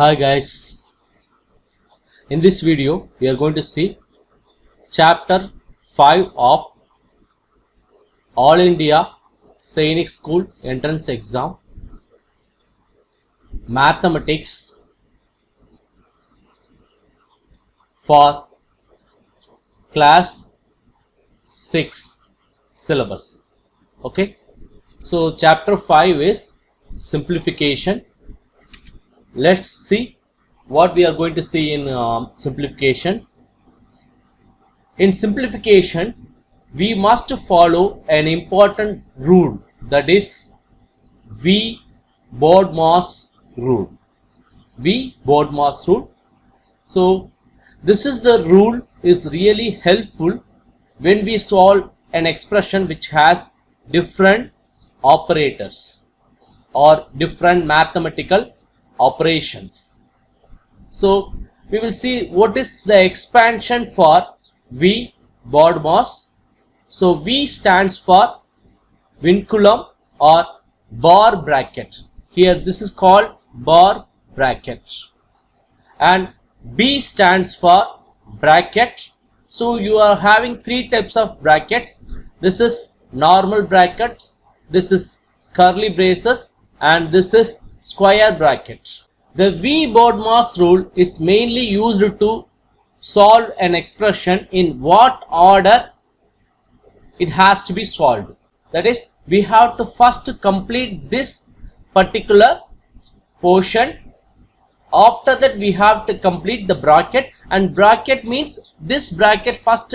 Hi guys, in this video we are going to see chapter 5 of All India Sainik School Entrance Exam Mathematics for class 6 syllabus. Okay, so chapter 5 is simplification. Let's see what we are going to see in simplification. In simplification, we must follow an important rule, that is V-BODMAS rule. V-BODMAS rule. So this is the rule is really helpful when we solve an expression which has different operators or different mathematical operations. So we will see what is the expansion for V-BODMAS. So V stands for vinculum or bar bracket. Here this is called bar bracket, and B stands for bracket. So you are having three types of brackets. This is normal brackets, this is curly braces, and this is square bracket. The V-BODMAS rule is mainly used to solve an expression in what order it has to be solved. That is, we have to first complete this particular portion. After that we have to complete the bracket, and bracket means this bracket first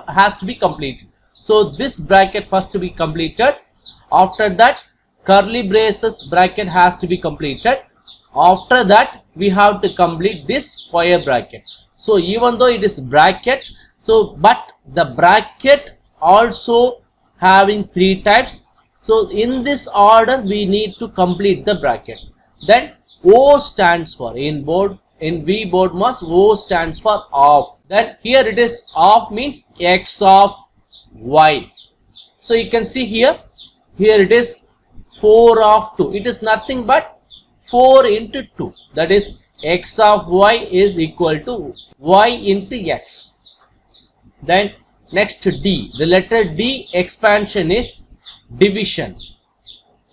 has to be completed. So this bracket first to be completed. After that curly braces bracket has to be completed. After that we have to complete this square bracket. So even though it is bracket, so but the bracket also having three types. So in this order we need to complete the bracket. Then O stands for in V-BODMAS, O stands for off. Then here it is off means x of y. So you can see here it is 4 of 2. It is nothing but 4 into 2. That is x of y is equal to y into x. Then next D. The letter D expansion is division.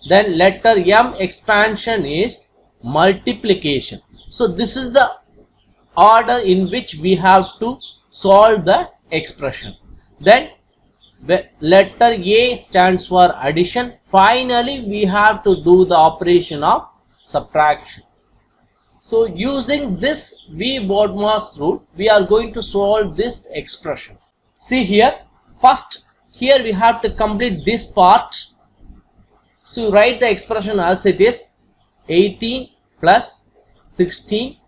Then letter M expansion is multiplication. So this is the order in which we have to solve the expression. Then the letter A stands for addition. Finally we have to do the operation of subtraction. So using this V-BODMAS rule we are going to solve this expression. See here, first here we have to complete this part. So you write the expression as it is 18 plus 16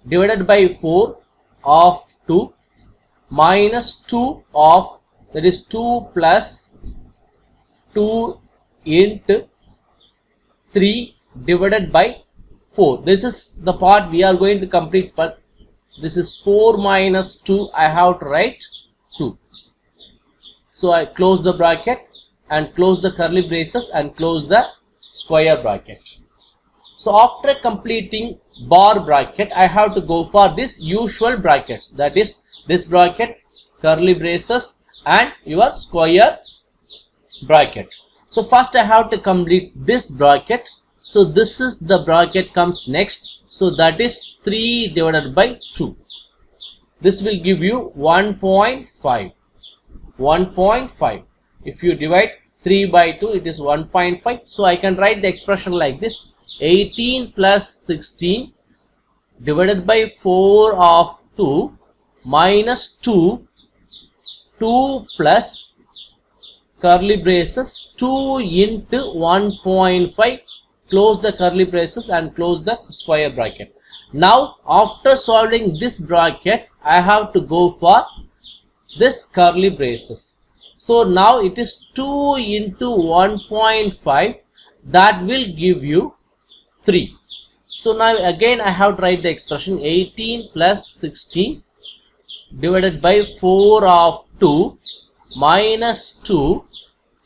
divided by 4 of 2 minus 2 of, that is 2 plus 2 into 3 divided by 4. This is the part we are going to complete first. This is 4 minus 2. I have to write 2. So I close the bracket and close the curly braces and close the square bracket. So after completing bar bracket I have to go for this usual brackets, that is this bracket, curly braces, and your square bracket. So first I have to complete this bracket. So this is the bracket comes next. So that is 3 divided by 2. This will give you 1.5. 1.5. If you divide 3 by 2 it is 1.5. So I can write the expression like this: 18 plus 16 divided by 4 of 2 minus 2 plus curly braces 2 into 1.5, close the curly braces and close the square bracket. Now after solving this bracket I have to go for this curly braces. So now it is 2 into 1.5, that will give you 3. So now again I have to write the expression 18 plus 16 divided by 4 of 2 minus 2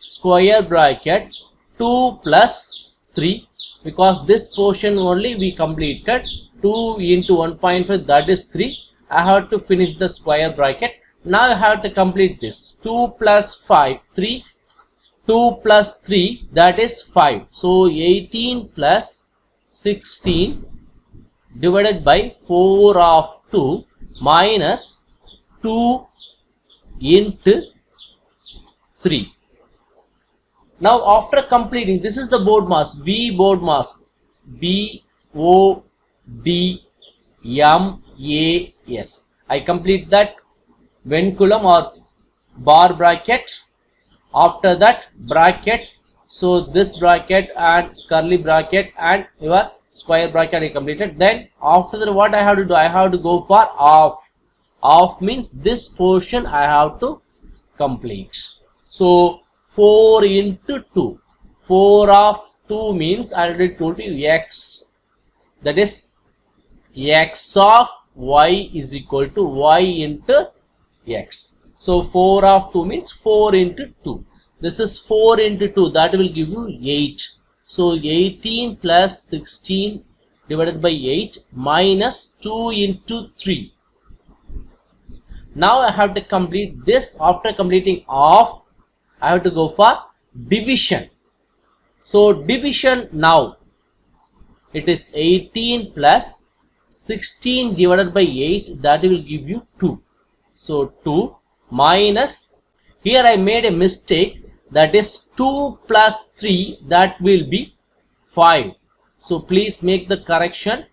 square bracket 2 plus 3, because this portion only we completed. 2 into 1.5, that is 3. I have to finish the square bracket. Now I have to complete this. 2 plus 5, 3. 2 plus 3, that is 5. So 18 plus 16 divided by 4 of 2 minus 2 into 3. Now after completing, this is the board mass, V board mass, BODMAS. I complete that vinculum or bar bracket. After that, brackets, so this bracket and curly bracket and your square bracket I completed. Then after that, what I have to do, I have to go for half. Half means this portion I have to complete. So 4 into 2, 4 of 2 means I already told you x, that is x of y is equal to y into x. So 4 of 2 means 4 into 2. This is 4 into 2, that will give you 8. So 18 plus 16 divided by 8 minus 2 into 3. Now I have to complete this. After completing half, I have to go for division. So division now, it is 18 plus 16 divided by 8, that will give you 2. So 2 minus, here I made a mistake, that is 2 plus 3, that will be 5. So please make the correction.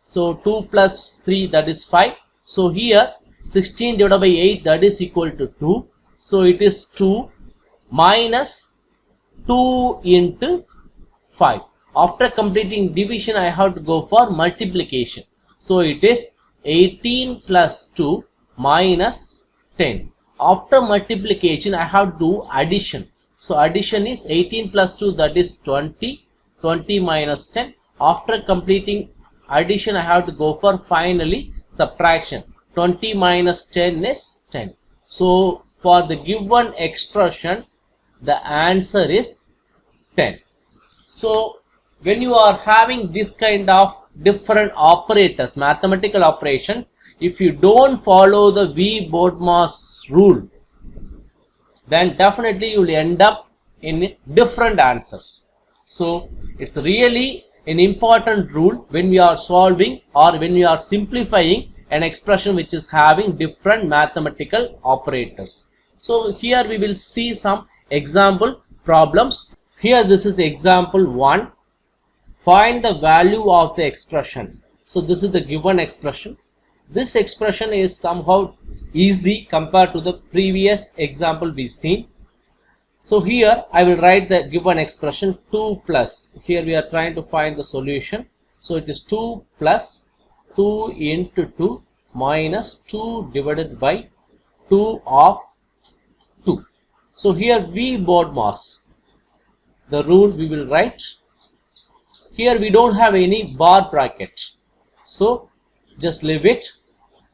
So 2 plus 3, that is 5. So here 16 divided by 8, that is equal to 2. So it is 2 minus 2 into 5. After completing division, I have to go for multiplication. So it is 18 plus 2 minus 10. After multiplication, I have to do addition. So addition is 18 plus 2, that is 20. 20 minus 10. After completing addition, I have to go for finally subtraction. 20 minus 10 is 10. So for the given expression, the answer is 10. So when you are having this kind of different operators, mathematical operation, if you don't follow the V BODMAS rule, then definitely you will end up in different answers. So it's really an important rule when we are solving or when we are simplifying an expression which is having different mathematical operators. So here we will see some example problems. Here this is example 1. Find the value of the expression. So this is the given expression. This expression is somehow easy compared to the previous example we seen. So here I will write the given expression 2 plus. Here we are trying to find the solution. So it is 2 plus 2 into 2 minus 2 divided by 2 of 2. So here V BODMAS, the rule we will write. Here we don't have any bar bracket. So just leave it,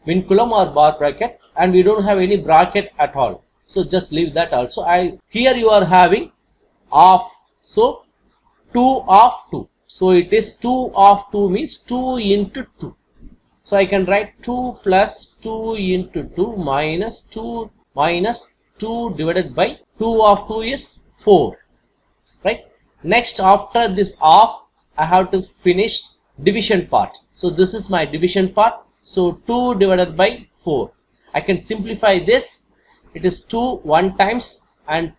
vinculum or bar bracket, and we don't have any bracket at all. So just leave that also. Here you are having half. So 2 of 2. So it is 2 of 2 means 2 into 2. So I can write 2 plus 2 into 2 minus 2 divided by 2 of 2 is 4. Right. Next, after this half, I have to finish division part. So this is my division part. So 2 divided by 4. I can simplify this. It is 2 1 times and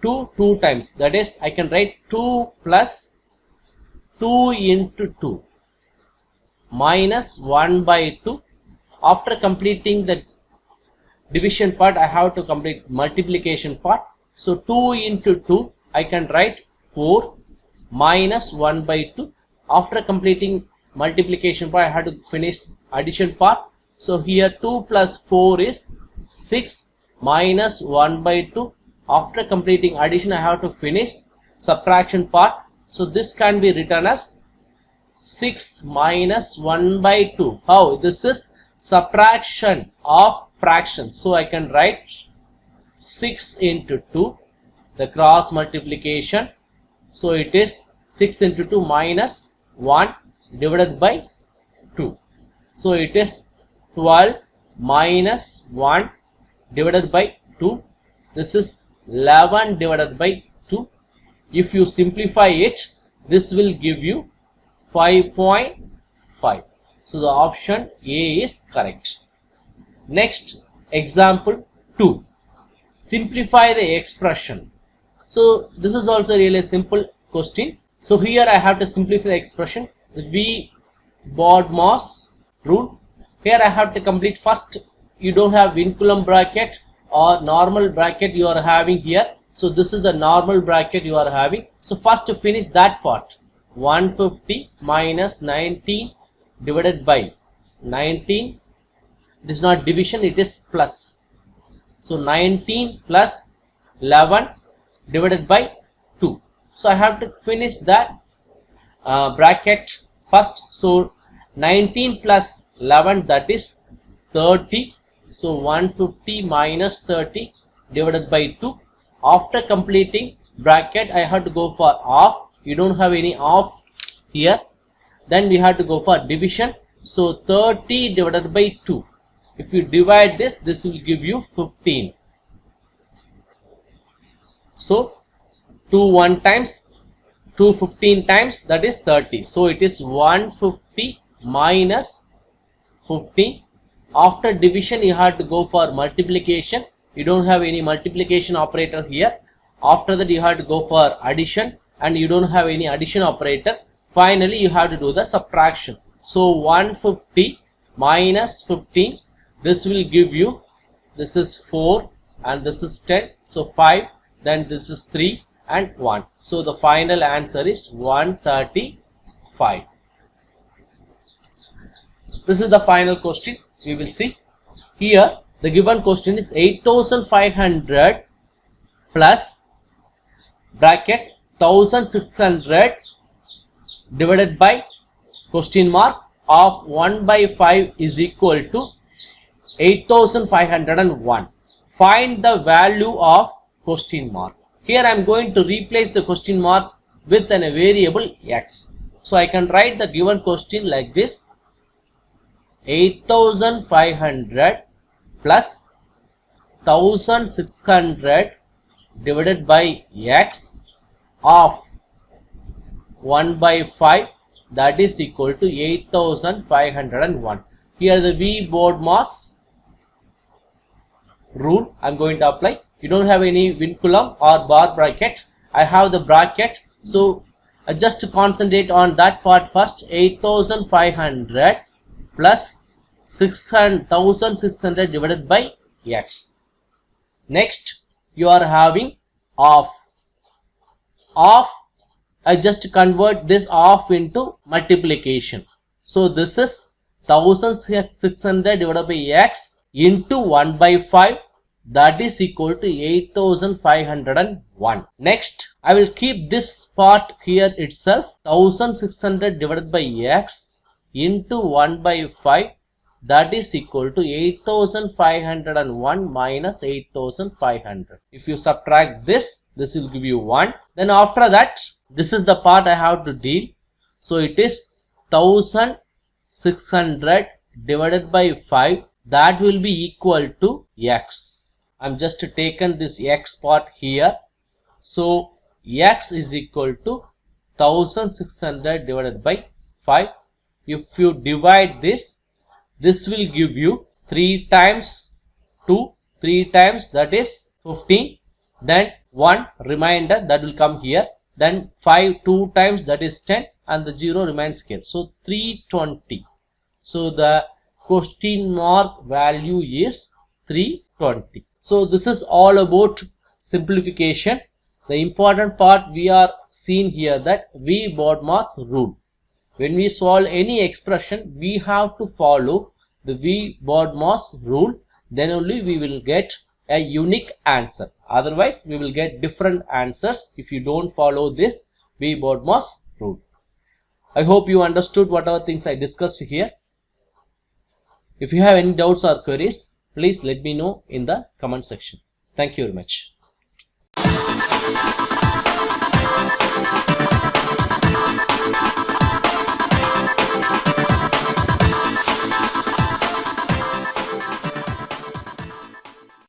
2 2 times. That is, I can write 2 plus 2 into 2 minus 1 by 2. After completing the division part, I have to complete multiplication part. So 2 into 2, I can write 4 minus 1 by 2. After completing multiplication part, I have to finish addition part. So here 2 plus 4 is 6 minus 1 by 2. After completing addition, I have to finish subtraction part. So this can be written as 6 minus 1 by 2. How? This is subtraction of fractions. So I can write 6 into 2, the cross multiplication. So it is 6 into 2 minus 1 divided by So it is 12 minus 1 divided by 2. This is 11 divided by 2. If you simplify it, this will give you 5.5. So the option A is correct. Next, example 2. Simplify the expression. So this is also really a simple question. So here I have to simplify the expression. The V BODMAS rule. Here I have to complete first. You don't have Vinculum bracket or normal bracket you are having here. So this is the normal bracket you are having. So first to finish that part. 150 minus 19 divided by 19. It is not division, it is plus. So 19 plus 11 divided by 2. So I have to finish that bracket first. So 19 plus 11, that is 30. So 150 minus 30 divided by 2. After completing bracket, I have to go for half. You don't have any half here. Then we have to go for division. So 30 divided by 2. If you divide this, this will give you 15. So 2 1 times, 2 15 times, that is 30. So it is 150 minus 15. After division, you have to go for multiplication. You don't have any multiplication operator here. After that, you have to go for addition, and you don't have any addition operator. Finally, you have to do the subtraction. So 150 minus 15, this will give you, this is 4 and this is 10. So 5, then this is 3 and 1. So the final answer is 135. This is the final question. We will see. Here the given question is 8500 plus bracket 1600 divided by question mark of 1 by 5 is equal to 8501. Find the value of question mark. Here I am going to replace the question mark with a variable x. So I can write the given question like this: 8500 plus 1600 divided by x of 1 by 5, that is equal to 8501. Here the V BODMAS rule I am going to apply. You don't have any vinculum or bar bracket. I have the bracket. So just to concentrate on that part first. 8500 plus 1600 divided by x. Next, you are having half. Half, I just convert this half into multiplication. So this is 1600 divided by x into 1 by 5, that is equal to 8501. Next, I will keep this part here itself. 1600 divided by x into 1 by 5, that is equal to 8501 minus 8500. If you subtract this, this will give you 1. Then after that, this is the part I have to deal. So it is 1600 divided by 5, that will be equal to x. I'm just taken this x part here. So x is equal to 1600 divided by 5. If you divide this, this will give you 3 times 2, 3 times, that is 15. Then 1 remainder, that will come here. Then 5 2 times, that is 10, and the 0 remains here. So 320. So the question mark value is 320. So this is all about simplification. The important part we are seeing here, that V BODMAS rule. When we solve any expression, we have to follow the V BODMAS rule. Then only we will get a unique answer. Otherwise, we will get different answers if you don't follow this V BODMAS rule. I hope you understood whatever things I discussed here. If you have any doubts or queries, please let me know in the comment section. Thank you very much.